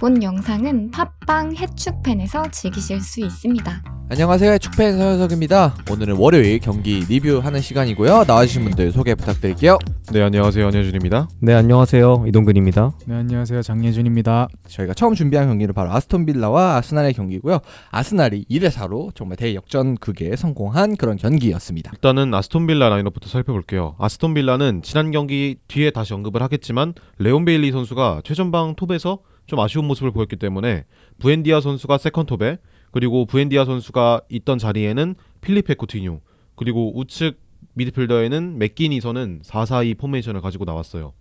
본 영상은 팟빵 해축팬에서 즐기실 수 있습니다. 안녕하세요, 축팬 서현석입니다. 오늘은 월요일 경기 리뷰하는 시간이고요. 나와주신 분들 소개 부탁드릴게요. 네, 안녕하세요. 안효준입니다. 네, 안녕하세요. 이동근입니다. 네, 안녕하세요. 장예준입니다. 저희가 처음 준비한 경기는 바로 아스톤 빌라와 아스날의 경기고요. 아스날이 1대4로 정말 대역전극에 성공한 그런 경기였습니다. 일단은 아스톤 빌라 라인업부터 살펴볼게요. 아스톤 빌라는 지난 경기 뒤에 다시 언급을 하겠지만 레온 베일리 선수가 최전방 톱에서 좀 아쉬운 모습을 보였기 때문에 부엔디아 선수가 세컨 톱에, 그리고 부엔디아 선수가 있던 자리에는 필리페 쿠티뉴, 그리고 우측 미드필더에는 맥기니선은 4-4-2 포메이션을 가지고 나왔어요.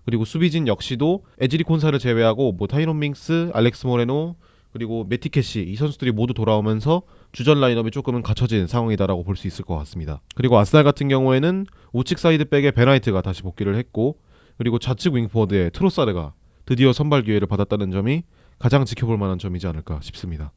그리고 수비진 역시도 에즈리 콘사를 제외하고 타이론 밍스, 알렉스 모레노, 그리고 메티캐시 이 선수들이 모두 돌아오면서 주전 라인업이 조금은 갖춰진 상황이다라고 볼 수 있을 것 같습니다. 그리고 아스날 같은 경우에는 우측 사이드백의 베나이트가 다시 복귀를 했고, 그리고 좌측 윙포워드의 트로사르가 드디어 선발 기회를 받았다는 점이 가장 지켜볼 만한 점이지 않을까 싶습니다.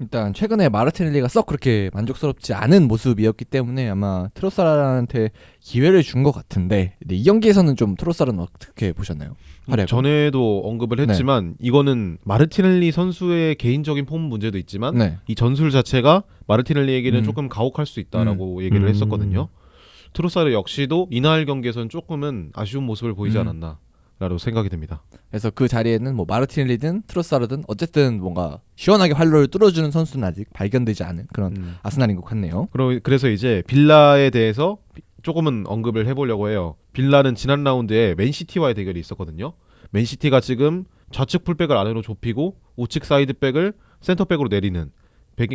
일단 최근에 마르티넬리가 썩 그렇게 만족스럽지 않은 모습이었기 때문에 아마 트로사르한테 기회를 준 것 같은데, 근데 이 경기에서는 좀 트로사르는 어떻게 보셨나요? 활약을? 전에도 언급을 했지만 이거는 마르티넬리 선수의 개인적인 폼 문제도 있지만 네. 이 전술 자체가 마르티넬리에게는 조금 가혹할 수 있다라고 얘기를 했었거든요. 트로사르 역시도 이날 경기에서는 조금은 아쉬운 모습을 보이지 않았나 라고 생각이 듭니다. 그래서 그 자리에는 뭐 마르티넬리든 트로사르든 어쨌든 뭔가 시원하게 활로를 뚫어주는 선수는 아직 발견되지 않은 그런 아스날인 것 같네요. 그래서 이제 빌라에 대해서 조금은 언급을 해보려고 해요. 빌라는 지난 라운드에 맨시티와의 대결이 있었거든요. 맨시티가 지금 좌측 풀백을 안으로 좁히고 우측 사이드백을 센터백으로 내리는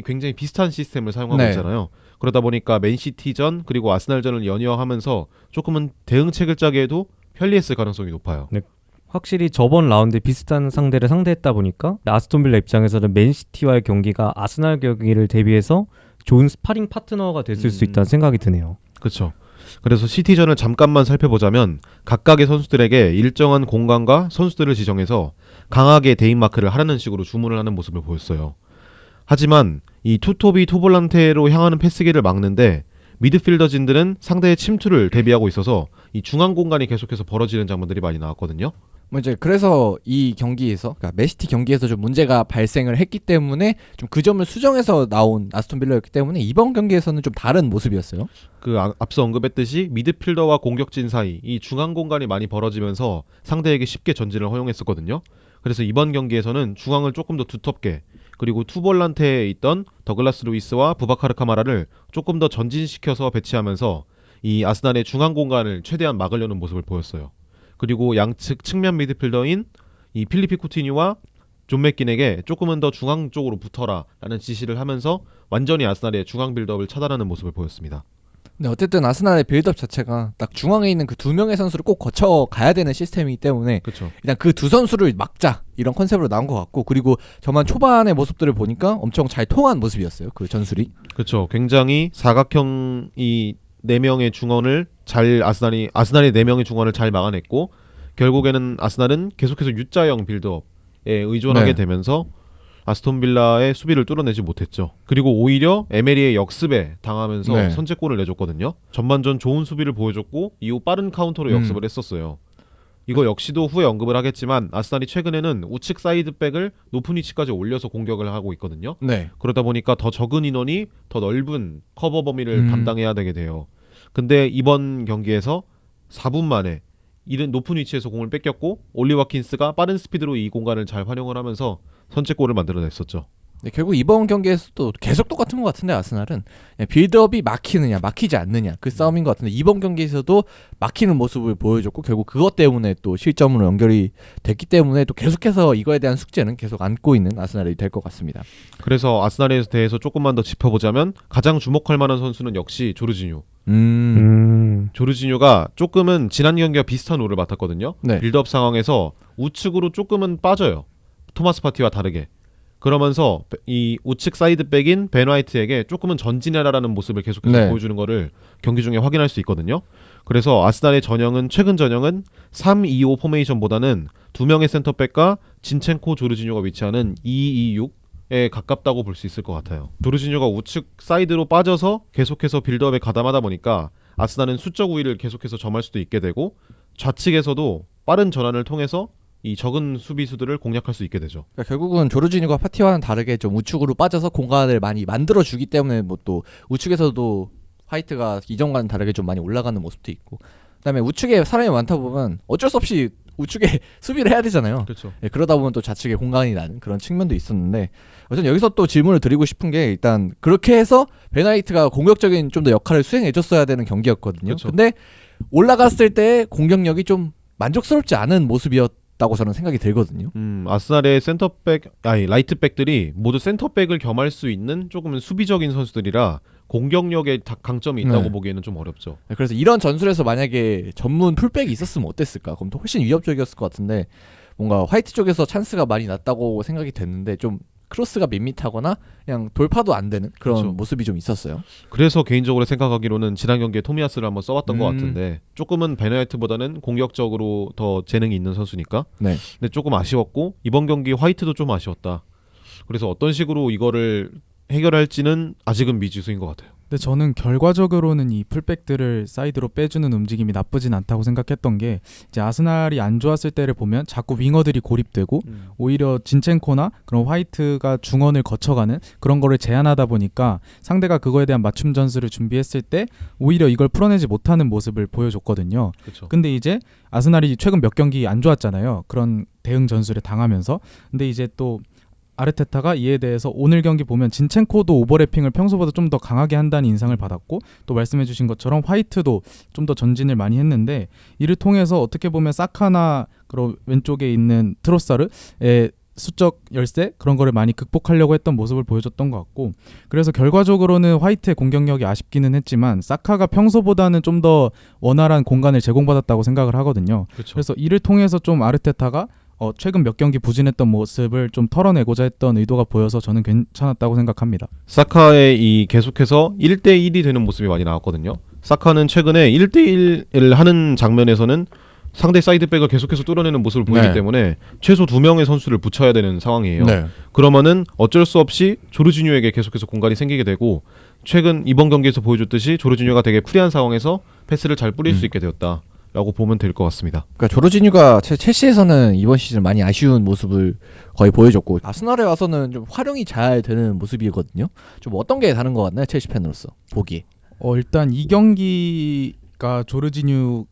굉장히 비슷한 시스템을 사용하고 네. 있잖아요. 그러다 보니까 맨시티전 그리고 아스날전을 연이어하면서 조금은 대응책을 짜게 해도 편리했을 가능성이 높아요. 네. 확실히 저번 라운드에 비슷한 상대를 상대했다 보니까 아스톤 빌라 입장에서는 맨시티와의 경기가 아스날 경기를 대비해서 좋은 스파링 파트너가 됐을 수 있다는 생각이 드네요. 그렇죠. 그래서 시티전을 잠깐만 살펴보자면 각각의 선수들에게 일정한 공간과 선수들을 지정해서 강하게 대인마크를 하라는 식으로 주문을 하는 모습을 보였어요. 하지만 이 투톱이 투볼란테로 향하는 패스기를 막는데 미드필더진들은 상대의 침투를 대비하고 있어서 이 중앙 공간이 계속해서 벌어지는 장면들이 많이 나왔거든요. 뭐 이제 그래서 이 경기에서, 그러니까 맨시티 경기에서 좀 문제가 발생을 했기 때문에 좀 그 점을 수정해서 나온 아스톤 빌라였기 때문에 이번 경기에서는 좀 다른 모습이었어요. 앞서 언급했듯이 미드필더와 공격진 사이 이 중앙 공간이 많이 벌어지면서 상대에게 쉽게 전진을 허용했었거든요. 그래서 이번 경기에서는 중앙을 조금 더 두텁게, 그리고 투볼란테에 있던 더글라스 루이스와 부바카르 카마라를 조금 더 전진시켜서 배치하면서 이 아스날의 중앙 공간을 최대한 막으려는 모습을 보였어요. 그리고 양측 측면 미드필더인 이 필리피 쿠티뉴와 존 맥긴에게 조금은 더 중앙 쪽으로 붙어라 라는 지시를 하면서 완전히 아스날의 중앙 빌드업을 차단하는 모습을 보였습니다. 근데 어쨌든 아스날의 빌드업 자체가 딱 중앙에 있는 그 두 명의 선수를 꼭 거쳐 가야 되는 시스템이기 때문에 그렇죠. 일단 그 두 선수를 막자 이런 컨셉으로 나온 것 같고, 그리고 저만 초반의 모습들을 보니까 엄청 잘 통한 모습이었어요. 그 전술이. 그렇죠. 굉장히 사각형 이 4명의 중원을 잘 아스날의 4명의 중원을 잘 막아냈고, 결국에는 아스날은 계속해서 U자형 빌드업에 의존하게 네. 되면서 아스톤 빌라의 수비를 뚫어내지 못했죠. 그리고 오히려 에메리의 역습에 당하면서 네. 선제골을 내줬거든요. 전반전 좋은 수비를 보여줬고 이후 빠른 카운터로 역습을 했었어요. 이거 역시도 후에 언급을 하겠지만 아스날이 최근에는 우측 사이드백을 높은 위치까지 올려서 공격을 하고 있거든요. 네. 그러다 보니까 더 적은 인원이 더 넓은 커버 범위를 담당해야 되게 돼요. 근데 이번 경기에서 4분 만에 이른 높은 위치에서 공을 뺏겼고 올리 와킨스가 빠른 스피드로 이 공간을 잘 활용을 하면서 선제골을 만들어냈었죠. 네, 결국 이번 경기에서도 계속 똑같은 것 같은데 아스날은 빌드업이 막히느냐 막히지 않느냐 그 싸움인 것 같은데, 이번 경기에서도 막히는 모습을 보여줬고 결국 그것 때문에 또 실점으로 연결이 됐기 때문에 또 계속해서 이거에 대한 숙제는 계속 안고 있는 아스날이 될 것 같습니다. 그래서 아스날에 대해서 조금만 더 짚어보자면 가장 주목할 만한 선수는 역시 조르지뉴. 조르지뉴가 조금은 지난 경기와 비슷한 롤을 맡았거든요. 네. 빌드업 상황에서 우측으로 조금은 빠져요. 토마스 파티와 다르게. 그러면서 이 우측 사이드백인 벤 화이트에게 조금은 전진해라라는 모습을 계속해서 네. 보여주는 거를 경기 중에 확인할 수 있거든요. 그래서 아스날의 최근 전형은 3-2-5 포메이션보다는 2명의 센터백과 진첸코 조르지뉴가 위치하는 2-2-6에 가깝다고 볼 수 있을 것 같아요. 조르지뉴가 우측 사이드로 빠져서 계속해서 빌드업에 가담하다 보니까 아스날은 수적 우위를 계속해서 점할 수도 있게 되고, 좌측에서도 빠른 전환을 통해서 이 적은 수비수들을 공략할 수 있게 되죠. 그러니까 결국은 조르지뉴가 파티와는 다르게 좀 우측으로 빠져서 공간을 많이 만들어주기 때문에 뭐 또 우측에서도 화이트가 이전과는 다르게 좀 많이 올라가는 모습도 있고, 그다음에 우측에 사람이 많다 보면 어쩔 수 없이 우측에 수비를 해야 되잖아요. 그렇죠. 예, 그러다 보면 또 좌측에 공간이 나는 그런 측면도 있었는데, 어쨌든 여기서 또 질문을 드리고 싶은 게, 일단 그렇게 해서 베나이트가 공격적인 좀 더 역할을 수행해줬어야 되는 경기였거든요. 그쵸. 근데 올라갔을 때 공격력이 좀 만족스럽지 않은 모습이었다고 저는 생각이 들거든요. 아스날의 라이트백들이 모두 센터백을 겸할 수 있는 조금은 수비적인 선수들이라 공격력에 강점이 있다고 네. 보기에는 좀 어렵죠. 그래서 이런 전술에서 만약에 전문 풀백이 있었으면 어땠을까? 그럼 더 훨씬 위협적이었을 것 같은데, 뭔가 화이트 쪽에서 찬스가 많이 났다고 생각이 됐는데 좀 크로스가 밋밋하거나 그냥 돌파도 안 되는 그런 그쵸. 모습이 좀 있었어요. 그래서 개인적으로 생각하기로는 지난 경기에 토미야스를 한번 써봤던 것 같은데, 조금은 베나이트보다는 공격적으로 더 재능이 있는 선수니까. 네. 근데 조금 아쉬웠고, 이번 경기 화이트도 좀 아쉬웠다. 그래서 어떤 식으로 이거를 해결할지는 아직은 미지수인 것 같아요. 근데 저는 결과적으로는 이 풀백들을 사이드로 빼주는 움직임이 나쁘진 않다고 생각했던 게, 이제 아스날이 안 좋았을 때를 보면 자꾸 윙어들이 고립되고 오히려 진첸코나 그런 화이트가 중원을 거쳐가는 그런 거를 제한하다 보니까 상대가 그거에 대한 맞춤 전술을 준비했을 때 오히려 이걸 풀어내지 못하는 모습을 보여줬거든요. 그렇죠. 근데 이제 아스날이 최근 몇 경기 안 좋았잖아요. 그런 대응 전술에 당하면서. 근데 이제 또 아르테타가 이에 대해서 오늘 경기 보면 진첸코도 오버래핑을 평소보다 좀 더 강하게 한다는 인상을 받았고, 또 말씀해주신 것처럼 화이트도 좀 더 전진을 많이 했는데, 이를 통해서 어떻게 보면 사카나 그리고 왼쪽에 있는 트로사르의 수적 열세 그런 거를 많이 극복하려고 했던 모습을 보여줬던 것 같고, 그래서 결과적으로는 화이트의 공격력이 아쉽기는 했지만 사카가 평소보다는 좀 더 원활한 공간을 제공받았다고 생각을 하거든요. 그렇죠. 그래서 이를 통해서 좀 아르테타가 최근 몇 경기 부진했던 모습을 좀 털어내고자 했던 의도가 보여서 저는 괜찮았다고 생각합니다. 사카의 이 계속해서 1대1이 되는 모습이 많이 나왔거든요. 사카는 최근에 1대1을 하는 장면에서는 상대 사이드백을 계속해서 뚫어내는 모습을 보이기 네. 때문에 최소 2명의 선수를 붙여야 되는 상황이에요. 네. 그러면은 어쩔 수 없이 조르지뉴에게 계속해서 공간이 생기게 되고, 최근 이번 경기에서 보여줬듯이 조르지뉴가 되게 프리한 상황에서 패스를 잘 뿌릴 수 있게 되었다 라고 보면 될 것 같습니다. 그러니까 조르지뉴가 첼시에서는 이번 시즌 많이 아쉬운 모습을 거의 보여줬고, 아스날에 와서는 좀 활용이 잘 되는 모습이거든요. 좀 어떤 게 다른 것 같나요, 첼시 팬으로서 보기에? 일단 이 경기가 조르지뉴의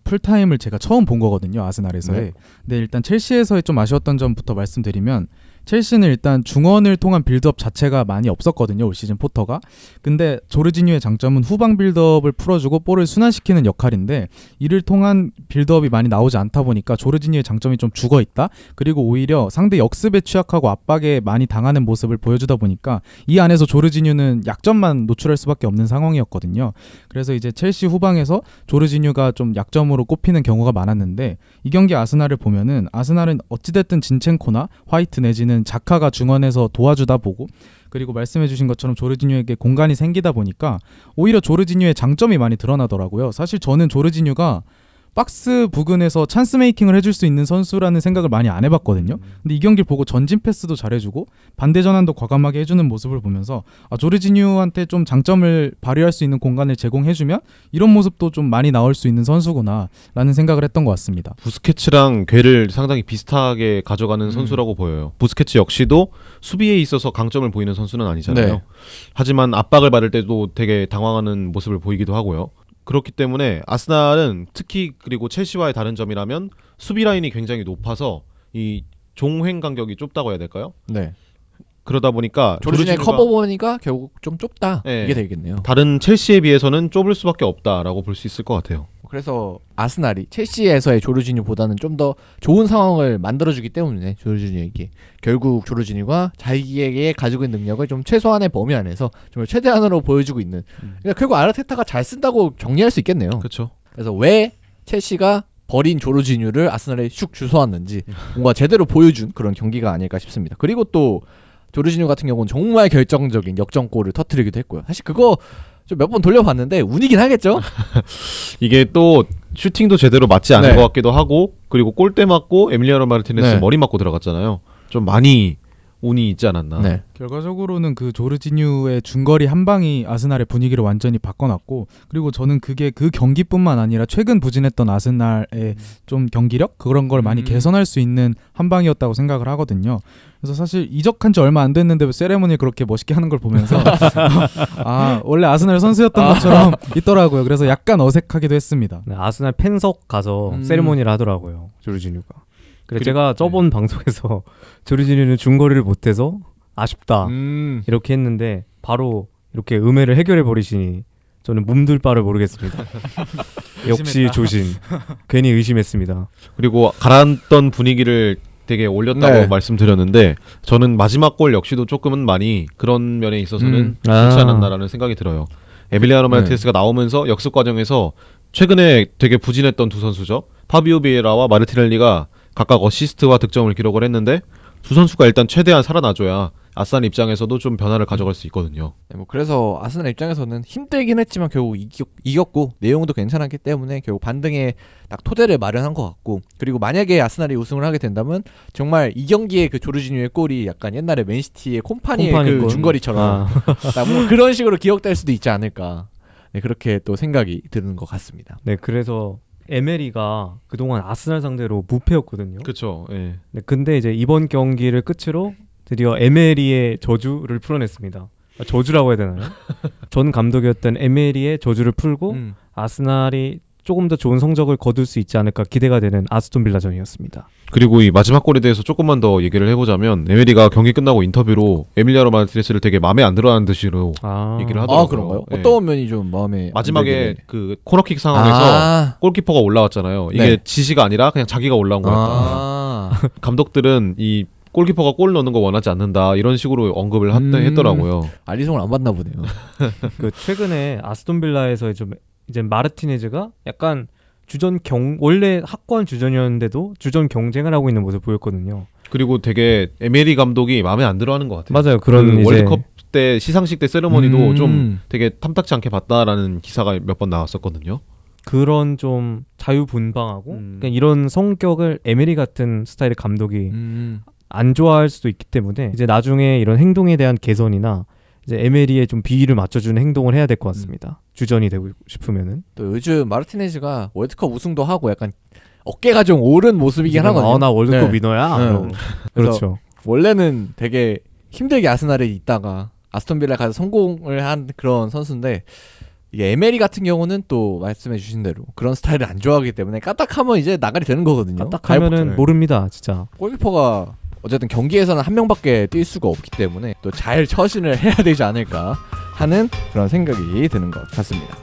풀타임을 제가 처음 본 거거든요, 아스날에서의. 네. 근데 일단 첼시에서의 좀 아쉬웠던 점부터 말씀드리면, 첼시는 일단 중원을 통한 빌드업 자체가 많이 없었거든요, 올 시즌 포터가. 근데 조르지뉴의 장점은 후방 빌드업을 풀어주고 볼을 순환시키는 역할인데, 이를 통한 빌드업이 많이 나오지 않다 보니까 조르지뉴의 장점이 좀 죽어있다. 그리고 오히려 상대 역습에 취약하고 압박에 많이 당하는 모습을 보여주다 보니까 이 안에서 조르지뉴는 약점만 노출할 수밖에 없는 상황이었거든요. 그래서 이제 첼시 후방에서 조르지뉴가 좀 약점으로 꼽히는 경우가 많았는데, 이 경기 아스날을 보면은 아스날은 어찌됐든 진첸코나 화이트 내지는 자카가 중원에서 도와주다 보고, 그리고 말씀해주신 것처럼 조르지뉴에게 공간이 생기다 보니까 오히려 조르지뉴의 장점이 많이 드러나더라고요. 사실 저는 조르지뉴가 박스 부근에서 찬스 메이킹을 해줄 수 있는 선수라는 생각을 많이 안 해봤거든요. 근데 이 경기를 보고 전진 패스도 잘해주고 반대 전환도 과감하게 해주는 모습을 보면서 조르지뉴한테 좀 장점을 발휘할 수 있는 공간을 제공해주면 이런 모습도 좀 많이 나올 수 있는 선수구나 라는 생각을 했던 것 같습니다. 부스케츠랑 괴를 상당히 비슷하게 가져가는 선수라고 보여요. 부스케츠 역시도 수비에 있어서 강점을 보이는 선수는 아니잖아요. 네. 하지만 압박을 받을 때도 되게 당황하는 모습을 보이기도 하고요. 그렇기 때문에 아스날은 특히 그리고 첼시와의 다른 점이라면 수비 라인이 굉장히 높아서 이 종횡 간격이 좁다고 해야 될까요? 네. 그러다 보니까 조르지뉴의 조르지뉴가 커버 보니까 결국 좀 좁다. 네. 이게 되겠네요. 다른 첼시에 비해서는 좁을 수밖에 없다라고 볼 수 있을 것 같아요. 그래서 아스날이 첼시에서의 조르지뉴보다는 좀 더 좋은 상황을 만들어주기 때문에 조르지뉴에게 결국 조르지뉴가 자기에게 가지고 있는 능력을 좀 최소한의 범위 안에서 좀 최대한으로 보여주고 있는. 그러니까 결국 아르테타가 잘 쓴다고 정리할 수 있겠네요. 그렇죠. 그래서 왜 첼시가 버린 조르지뉴를 아스날에 슉 주워왔는지 뭔가 제대로 보여준 그런 경기가 아닐까 싶습니다. 그리고 또 조르지뉴 같은 경우는 정말 결정적인 역전골을 터뜨리기도 했고요. 사실 그거 좀 몇 번 돌려봤는데 운이긴 하겠죠? 이게 또 슈팅도 제대로 맞지 않은 네. 것 같기도 하고, 그리고 골대 맞고 에밀리아노 마르티네스 네. 머리 맞고 들어갔잖아요. 좀 많이 운이 있지 않았나. 네. 결과적으로는 그 조르지뉴의 중거리 한 방이 아스날의 분위기를 완전히 바꿔놨고, 그리고 저는 그게 그 경기뿐만 아니라 최근 부진했던 아스날의 좀 경기력 그런 걸 많이 개선할 수 있는 한 방이었다고 생각을 하거든요. 그래서 사실 이적한 지 얼마 안 됐는데 세레모니 그렇게 멋있게 하는 걸 보면서 아 원래 아스날 선수였던 것처럼 있더라고요. 그래서 약간 어색하기도 했습니다. 네, 아스날 팬석 가서 세리머니를 하더라고요. 조르지뉴가. 그래서 제가 저번 방송에서 조르지뉴는 중거리를 못해서 아쉽다 이렇게 했는데 바로 이렇게 음해를 해결해 버리시니 저는 몸둘 바를 모르겠습니다. 역시 조신. 괜히 의심했습니다. 그리고 가라앉던 분위기를 되게 올렸다고 네. 말씀드렸는데 저는 마지막 골 역시도 조금은 많이 그런 면에 있어서는 좋지 않았나라는 생각이 들어요. 에밀리아노 마르티네스가 나오면서 역습 과정에서 최근에 되게 부진했던 두 선수죠. 파비오 비에라와 마르티넬리가 각각 어시스트와 득점을 기록을 했는데 두 선수가 일단 최대한 살아나줘야 아스날 입장에서도 좀 변화를 가져갈 수 있거든요. 네, 뭐 그래서 아스날 입장에서는 힘들긴 했지만 결국 이겼고 내용도 괜찮았기 때문에 결국 반등의 딱 토대를 마련한 것 같고, 그리고 만약에 아스날이 우승을 하게 된다면 정말 이 경기의 그 조르지뉴의 골이 약간 옛날에 맨시티의 콤파니의 그 골. 중거리처럼 뭐 그런 식으로 기억될 수도 있지 않을까. 네, 그렇게 또 생각이 드는 것 같습니다. 네, 그래서 에메리가 그동안 아스날 상대로 무패였거든요. 그렇죠. 예. 네, 근데 이제 이번 경기를 끝으로 드디어 에메리의 저주를 풀어냈습니다. 저주라고 해야 되나요? 전 감독이었던 에메리의 저주를 풀고 아스날이 조금 더 좋은 성적을 거둘 수 있지 않을까 기대가 되는 아스톤 빌라전이었습니다. 그리고 이 마지막 골에 대해서 조금만 더 얘기를 해보자면 에메리가 경기 끝나고 인터뷰로 에밀리아노 마르티네스를 되게 마음에 안 들어하는 듯이로 얘기를 하더라고요. 아 그런가요? 예. 어떤 면이 좀 마음에 마지막에 그 코너킥 상황에서 골키퍼가 올라왔잖아요. 이게 네. 지시가 아니라 그냥 자기가 올라온 거였다. 감독들은 이 골키퍼가 골 넣는 거 원하지 않는다 이런 식으로 언급을 했더라고요. 알리송을 안 봤나 보네요. 그 최근에 아스톤 빌라에서 좀 이제 마르티네즈가 약간 원래 학관 주전이었는데도 주전 경쟁을 하고 있는 모습 보였거든요. 그리고 되게 에메리 감독이 마음에 안 들어하는 것 같아요. 맞아요. 그런 그 이제 월드컵 때 시상식 때 세레머니도 좀 되게 탐탁치 않게 봤다라는 기사가 몇 번 나왔었거든요. 그런 좀 자유분방하고 그러니까 이런 성격을 에메리 같은 스타일의 감독이 안 좋아할 수도 있기 때문에 이제 나중에 이런 행동에 대한 개선이나 이제 에메리에 좀 비위를 맞춰주는 행동을 해야 될 것 같습니다. 주전이 되고 싶으면은. 또 요즘 마르티네즈가 월드컵 우승도 하고 약간 어깨가 좀 오른 모습이긴 하거든요. 나 월드컵 네. 위너야. 네. 그렇죠. 원래는 되게 힘들게 아스날에 있다가 아스톤 빌라에 가서 성공을 한 그런 선수인데, 이게 에메리 같은 경우는 또 말씀해 주신 대로 그런 스타일을 안 좋아하기 때문에 까딱하면 이제 나가리 되는 거거든요. 까딱하면은 모릅니다, 진짜. 골키퍼가 어쨌든 경기에서는 한 명밖에 뛸 수가 없기 때문에 또 잘 처신을 해야 되지 않을까 하는 그런 생각이 드는 것 같습니다.